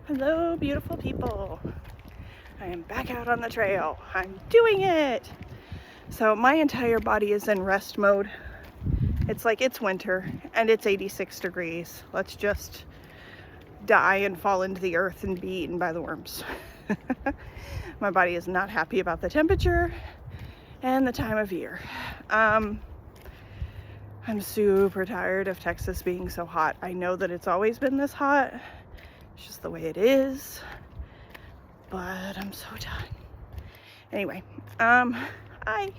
Hello, beautiful people. I am back out on the trail. I'm doing it. So my entire body is in rest mode. It's like it's winter and it's 86 degrees. Let's just die and fall into the earth and be eaten by the worms. My body is not happy about the temperature and the time of year. I'm super tired of Texas being so hot. I know that it's always been this hot. It's just the way it is, but I'm so done. Anyway, hi.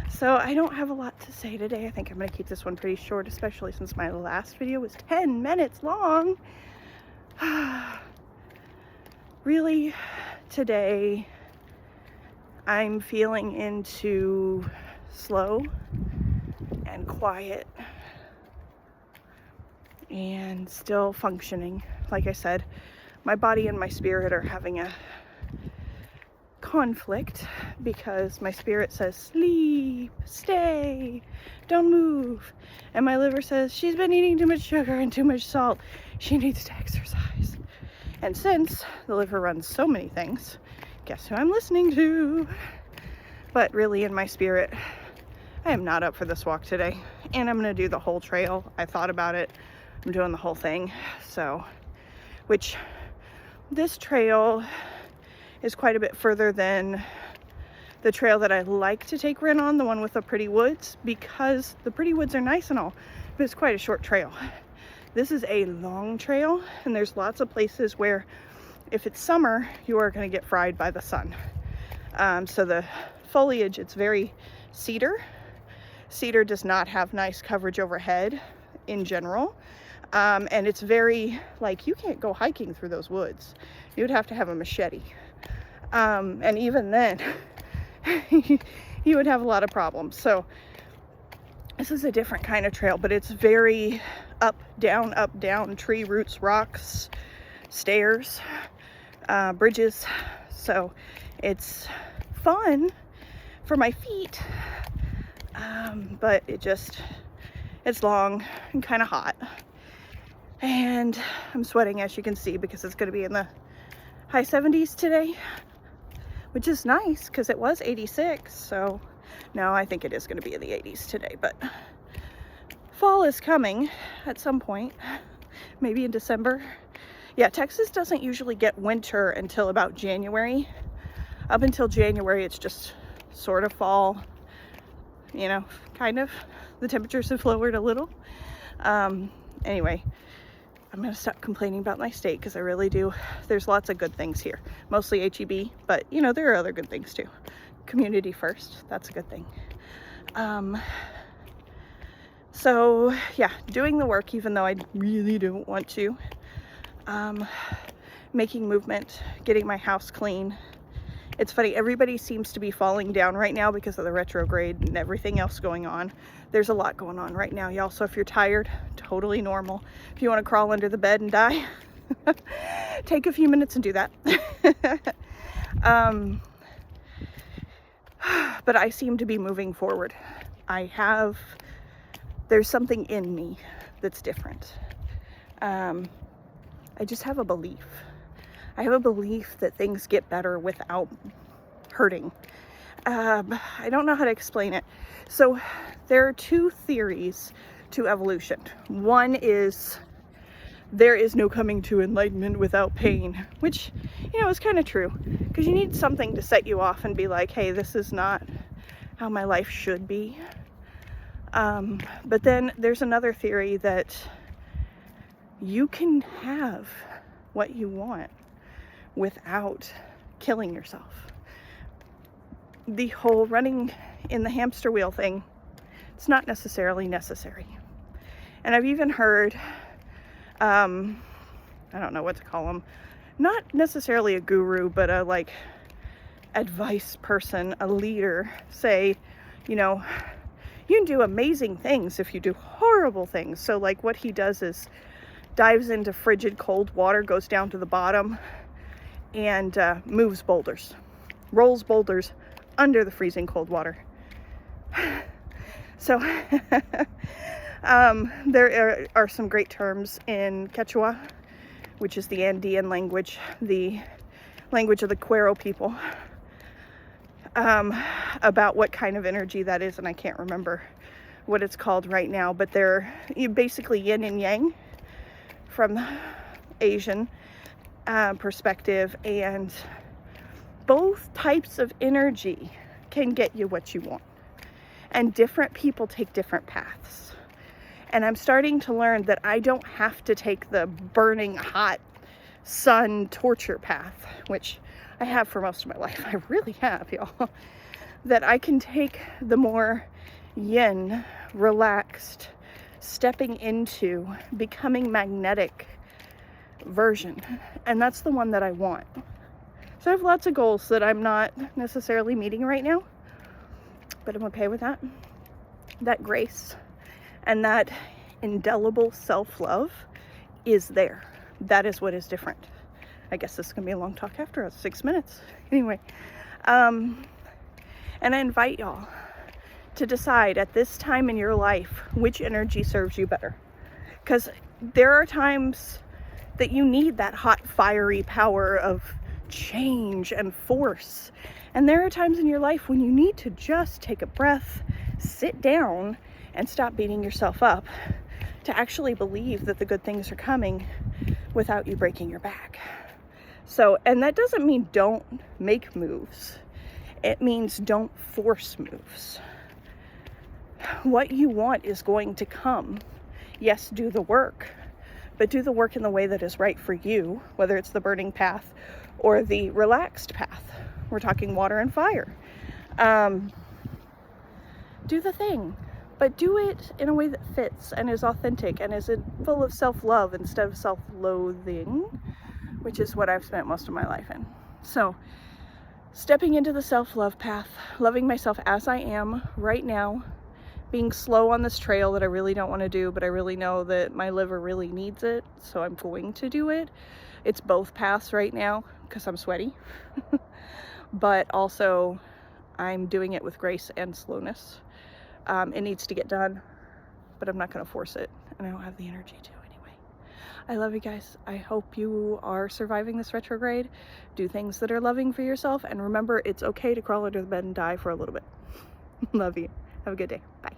So I don't have a lot to say today. I think I'm gonna keep this one pretty short, especially since my last video was 10 minutes long. Really, today I'm feeling into slow and quiet and still functioning. Like I said, my body and my spirit are having a conflict because my spirit says sleep, stay, don't move, and my liver says she's been eating too much sugar and too much salt, she needs to exercise. And since the liver runs so many things, guess who I'm listening to? But really, in my spirit, I am not up for this walk today, and I'm gonna do the whole trail. I thought about it. I'm doing the whole thing. So, which this trail is quite a bit further than the trail that I like to take Ren on, the one with the pretty woods, because the pretty woods are nice and all, but it's quite a short trail. This is a long trail, and there's lots of places where if it's summer, you are going to get fried by the sun. So the foliage, it's very cedar. Cedar does not have nice coverage overhead in general. And it's very, like, you can't go hiking through those woods. You would have to have a machete. And even then, you would have a lot of problems. So this is a different kind of trail, but it's very up, down, tree roots, rocks, stairs, bridges. So it's fun for my feet. But it's long and kind of hot. And I'm sweating, as you can see, because it's going to be in the high 70s today, which is nice because it was 86. So no, I think it is going to be in the 80s today, but fall is coming at some point, maybe in December. Yeah, Texas doesn't usually get winter until about January. Up until January, it's just sort of fall, you know, kind of. The temperatures have lowered a little. Anyway, I'm going to stop complaining about my state because I really do. There's lots of good things here, mostly HEB, but you know, there are other good things too. Community first, that's a good thing. So yeah, doing the work even though I really don't want to. Making movement, getting my house clean. It's funny, everybody seems to be falling down right now because of the retrograde and everything else going on. There's a lot going on right now, y'all. So if you're tired, totally normal. If you want to crawl under the bed and die, take a few minutes and do that. But I seem to be moving forward. There's something in me that's different. I just have a belief. I have a belief that things get better without hurting. I don't know how to explain it. So there are two theories to evolution. One is there is no coming to enlightenment without pain, which, you know, is kind of true because you need something to set you off and be like, hey, this is not how my life should be. But then there's another theory that you can have what you want without killing yourself. The whole running in the hamster wheel thing, it's not necessarily necessary. And I've even heard, I don't know what to call them, not necessarily a guru, but a like advice person, a leader, say, you know, you can do amazing things if you do horrible things. So like what he does is dives into frigid cold water, goes down to the bottom, and moves boulders, rolls boulders under the freezing cold water. So there are some great terms in Quechua which is the Andean language, the language of the Quero people, about what kind of energy that is, and I can't remember what it's called right now, but they're basically yin and yang from the Asian perspective, and both types of energy can get you what you want, and different people take different paths. And I'm starting to learn that I don't have to take the burning hot sun torture path, which I have for most of my life. I really have, y'all. That I can take the more yin, relaxed, stepping into becoming magnetic version. And that's the one that I want. So I have lots of goals that I'm not necessarily meeting right now, but I'm okay with that. That grace and that indelible self-love is there. That is what is different. I guess this is gonna be a long talk after us, 6 minutes. Anyway, and I invite y'all to decide at this time in your life which energy serves you better. Because there are times that you need that hot, fiery power of change and force. And there are times in your life when you need to just take a breath, sit down, and stop beating yourself up to actually believe that the good things are coming without you breaking your back. So, and that doesn't mean don't make moves. It means don't force moves. What you want is going to come. Yes, do the work, but do the work in the way that is right for you, whether it's the burning path or the relaxed path. We're talking water and fire. Do the thing, but do it in a way that fits and is authentic and is full of self-love instead of self-loathing, which is what I've spent most of my life in. So, stepping into the self-love path, loving myself as I am right now, being slow on this trail that I really don't want to do, but I really know that my liver really needs it, so I'm going to do it. It's both paths right now because I'm sweaty, but also I'm doing it with grace and slowness. It needs to get done, but I'm not going to force it, and I don't have the energy to anyway. I love you guys. I hope you are surviving this retrograde. Do things that are loving for yourself, and remember, it's okay to crawl under the bed and die for a little bit. Love you. Have a good day. Bye.